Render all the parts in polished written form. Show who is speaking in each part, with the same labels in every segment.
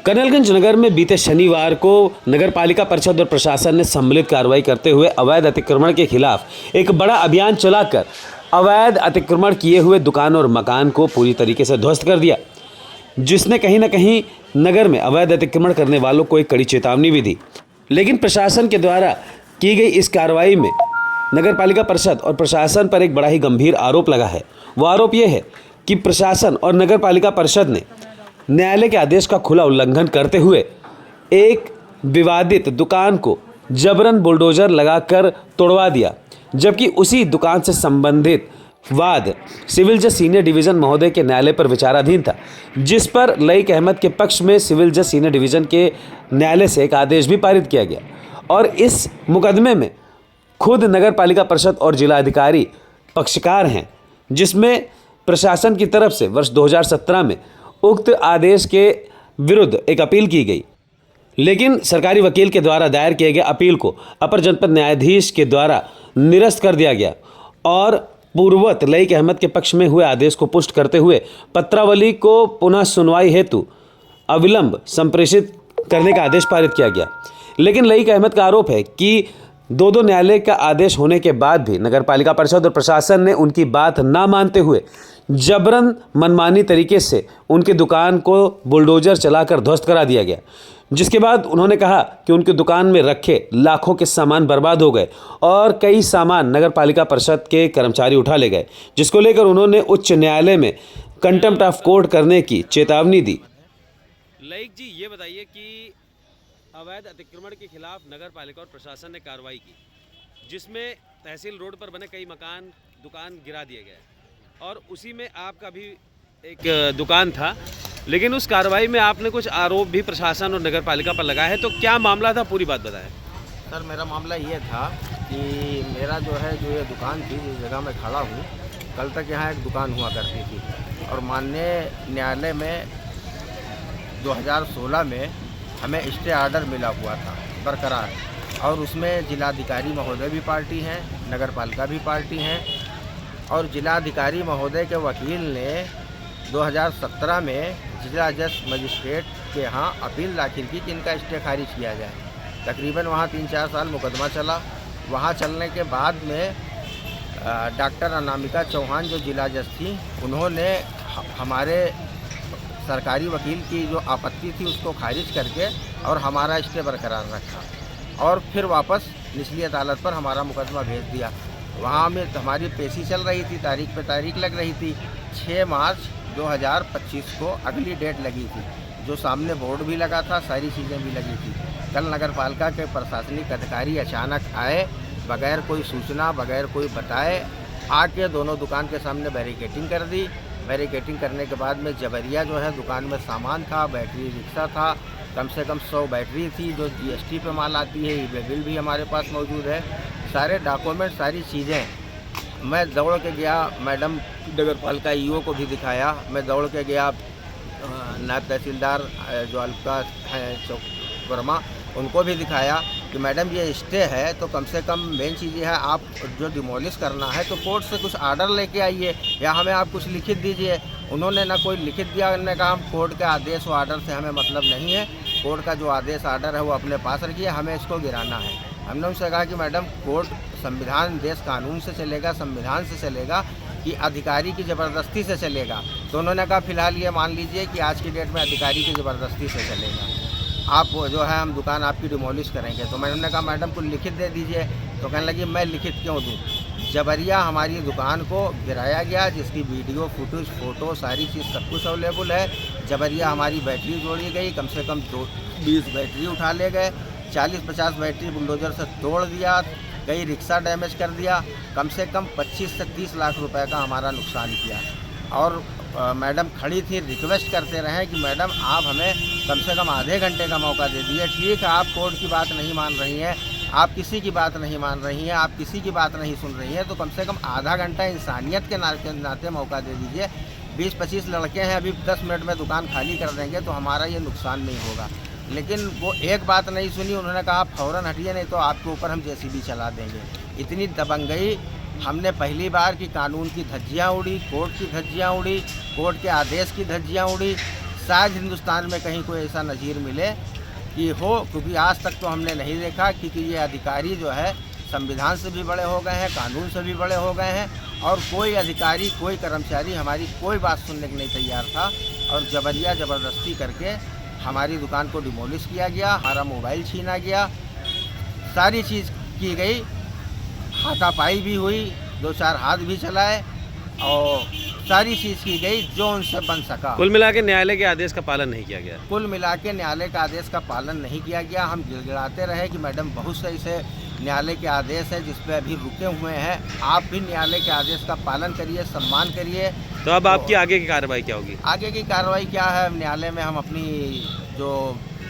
Speaker 1: कनैलगंज नगर में बीते शनिवार को नगर पालिका परिषद और प्रशासन ने सम्मिलित कार्रवाई करते हुए अवैध अतिक्रमण के खिलाफ एक बड़ा अभियान चलाकर अवैध अतिक्रमण किए हुए दुकान और मकान को पूरी तरीके से ध्वस्त कर दिया, जिसने कहीं न कहीं नगर में अवैध अतिक्रमण करने वालों को एक कड़ी चेतावनी भी दी। लेकिन प्रशासन के द्वारा की गई इस कार्रवाई में नगर पालिका परिषद और प्रशासन पर एक बड़ा ही गंभीर आरोप लगा है। वो आरोप ये है कि प्रशासन और नगर पालिका परिषद ने न्यायालय के आदेश का खुला उल्लंघन करते हुए एक विवादित दुकान को जबरन बुलडोजर लगाकर तोड़वा दिया, जबकि उसी दुकान से संबंधित वाद सिविल जज सीनियर डिवीज़न महोदय के न्यायालय पर विचाराधीन था, जिस पर लईक अहमद के पक्ष में सिविल जज सीनियर डिवीज़न के न्यायालय से एक आदेश भी पारित किया गया। और इस मुकदमे में खुद नगर पालिका परिषद और जिलाधिकारी पक्षकार हैं, जिसमें प्रशासन की तरफ से वर्ष 2017 में उक्त आदेश के विरुद्ध एक अपील की गई, लेकिन सरकारी वकील के द्वारा दायर किए गए अपील को अपर जनपद न्यायाधीश के द्वारा निरस्त कर दिया गया और पूर्ववत लईक अहमद के पक्ष में हुए आदेश को पुष्ट करते हुए पत्रावली को पुनः सुनवाई हेतु अविलंब संप्रेषित करने का आदेश पारित किया गया। लेकिन लईक अहमद का आरोप है कि दो न्यायालय का आदेश होने के बाद भी नगर पालिका परिषद और प्रशासन ने उनकी बात ना मानते हुए जबरन मनमानी तरीके से उनकी दुकान को बुलडोजर चलाकर ध्वस्त करा दिया गया, जिसके बाद उन्होंने कहा कि उनकी दुकान में रखे लाखों के सामान बर्बाद हो गए और कई सामान नगर पालिका परिषद के कर्मचारी उठा ले गए, जिसको लेकर उन्होंने उच्च न्यायालय में कंटेम्प्ट ऑफ कोर्ट करने की चेतावनी दी। लईक जी, ये बताइए कि अवैध अतिक्रमण के खिलाफ नगर पालिका और प्रशासन ने कार्रवाई की, जिसमें तहसील रोड पर बने कई मकान दुकान गिरा दिए गए और उसी में आपका भी एक दुकान था, लेकिन उस कार्रवाई में आपने कुछ आरोप भी प्रशासन और नगर पालिका पर लगाया है, तो क्या मामला था, पूरी बात बताएं।
Speaker 2: सर, मेरा मामला ये था कि मेरा जो ये दुकान थी, जिस जगह मैं खड़ा हूँ, कल तक यहाँ एक दुकान हुआ करती थी और माननीय न्यायालय में 2016 में हमें स्टे ऑर्डर मिला हुआ था बरकरार, और उसमें जिलाधिकारी महोदय भी पार्टी हैं, नगर पालिका भी पार्टी हैं, और जिलाधिकारी महोदय के वकील ने 2017 में जिला जज मजिस्ट्रेट के यहाँ अपील दाखिल की कि इनका स्टे खारिज किया जाए। तकरीबन वहाँ 3-4 साल मुकदमा चला। वहाँ चलने के बाद में डॉक्टर अनामिका चौहान जो जिला जज थी, उन्होंने हमारे सरकारी वकील की जो आपत्ति थी उसको खारिज करके और हमारा स्टे बरकरार रखा और फिर वापस निचली अदालत पर हमारा मुकदमा भेज दिया। वहाँ में हमारी पेशी चल रही थी, तारीख पे तारीख लग रही थी। 6 मार्च 2025 को अगली डेट लगी थी, जो सामने बोर्ड भी लगा था, सारी चीज़ें भी लगी थी। कल नगर पालिका के प्रशासनिक अधिकारी अचानक आए, बगैर कोई सूचना, बगैर कोई बताए, आके दोनों दुकान के सामने बैरिकेटिंग कर दी। बैरिकेटिंग करने के बाद में जबरिया दुकान में सामान था, बैटरी रिक्शा था, कम से कम 100 बैटरी थी जो GST पे माल आती है, ये बिल भी हमारे पास मौजूद है, सारे डॉक्यूमेंट, सारी चीज़ें। मैं दौड़ के गया, मैडम नगर पालिका EO को भी दिखाया, मैं दौड़ के गया नायब तहसीलदार जो अलका हैं चौक वर्मा, उनको भी दिखाया कि मैडम ये स्टे है तो कम से कम मेन चीज़ ये है, आप जो डिमोलिश करना है तो कोर्ट से कुछ आर्डर लेके आइए या हमें आप कुछ लिखित दीजिए। उन्होंने ना कोई लिखित दिया, उन्होंने कहा हम कोर्ट के आदेश व आर्डर से हमें मतलब नहीं है, कोर्ट का जो आदेश आर्डर है वो अपने पास रखिए, हमें इसको गिराना है। हमने उनसे कहा कि मैडम कोर्ट संविधान देश कानून से चलेगा, संविधान से चलेगा कि अधिकारी की ज़बरदस्ती से चलेगा। तो उन्होंने कहा फ़िलहाल ये मान लीजिए कि आज की डेट में अधिकारी की ज़बरदस्ती से चलेगा, आप जो है हम दुकान आपकी डिमोलिश करेंगे। तो मैंने कहा मैडम को लिखित दे दीजिए। तो कहने लगी मैं लिखित क्यों दूँ, जबरिया हमारी दुकान को गिराया गया, जिसकी वीडियो फुटेज फ़ोटो सारी चीज़ सब कुछ अवेलेबल है। जबरिया हमारी बैटरी जोड़ी गई, कम से कम 20 बैटरी उठा ले गए, 40-50 बैटरी बुलडोजर से तोड़ दिया, कई रिक्शा डैमेज कर दिया, कम से कम 25 से 30 लाख रुपए का हमारा नुकसान किया। और मैडम खड़ी थी, रिक्वेस्ट करते रहे कि मैडम आप हमें कम से कम आधे घंटे का मौका दे दीजिए। ठीक है, आप कोर्ट की बात नहीं मान रही हैं, आप किसी की बात नहीं मान रही हैं, आप किसी की बात नहीं सुन रही हैं, तो कम से कम आधा घंटा इंसानियत के नाते मौका दे दीजिए। 20-25 लड़के हैं, अभी 10 मिनट में दुकान खाली कर देंगे तो हमारा ये नुकसान नहीं होगा। लेकिन वो एक बात नहीं सुनी, उन्होंने कहा फ़ौरन हटिए नहीं तो आपके ऊपर हम JCB चला देंगे। इतनी दबंगई हमने पहली बार कि कानून की धज्जियाँ उड़ी, कोर्ट की धज्जियाँ उड़ी, कोर्ट के आदेश की धज्जियाँ उड़ी, शायद हिंदुस्तान में कहीं कोई ऐसा नज़ीर मिले कि हो, क्योंकि आज तक तो हमने नहीं देखा, क्योंकि ये अधिकारी जो है संविधान से भी बड़े हो गए हैं, कानून से भी बड़े हो गए हैं, और कोई अधिकारी कोई कर्मचारी हमारी कोई बात सुनने के नहीं तैयार था, और ज़बरदस्ती करके हमारी दुकान को डिमोलिश किया गया, हमारा मोबाइल छीना गया, सारी चीज़ की गई, हाथापाई भी हुई, 2-4 हाथ भी चलाए और सारी चीज़ की गई जो उनसे बन सका।
Speaker 1: कुल मिला के न्यायालय के आदेश का पालन नहीं किया गया।
Speaker 2: कुल मिला के न्यायालय का आदेश का पालन नहीं किया गया। हम गिड़गिड़ाते रहे कि मैडम बहुत सही से न्यायालय के आदेश है जिस पे अभी रुके हुए हैं, आप भी न्यायालय के आदेश का पालन करिए, सम्मान करिए।
Speaker 1: तो अब आपकी आगे की कार्रवाई क्या होगी?
Speaker 2: आगे की कार्रवाई क्या है, न्यायालय में हम अपनी जो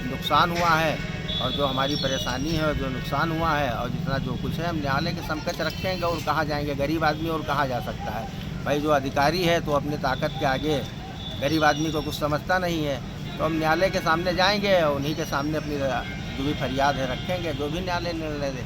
Speaker 2: नुकसान हुआ है और जो हमारी परेशानी है और जो नुकसान हुआ है और जितना जो कुछ है हम न्यायालय के समकक्ष रखेंगे। और कहाँ जाएंगे, गरीब आदमी और कहाँ जा सकता है भाई। जो अधिकारी है तो अपनी ताकत के आगे गरीब आदमी को कुछ समझता नहीं है। तो हम न्यायालय के सामने जाएंगे और उन्हीं के सामने अपनी जो भी फरियाद है रखेंगे, जो भी न्यायालय निर्णय दे।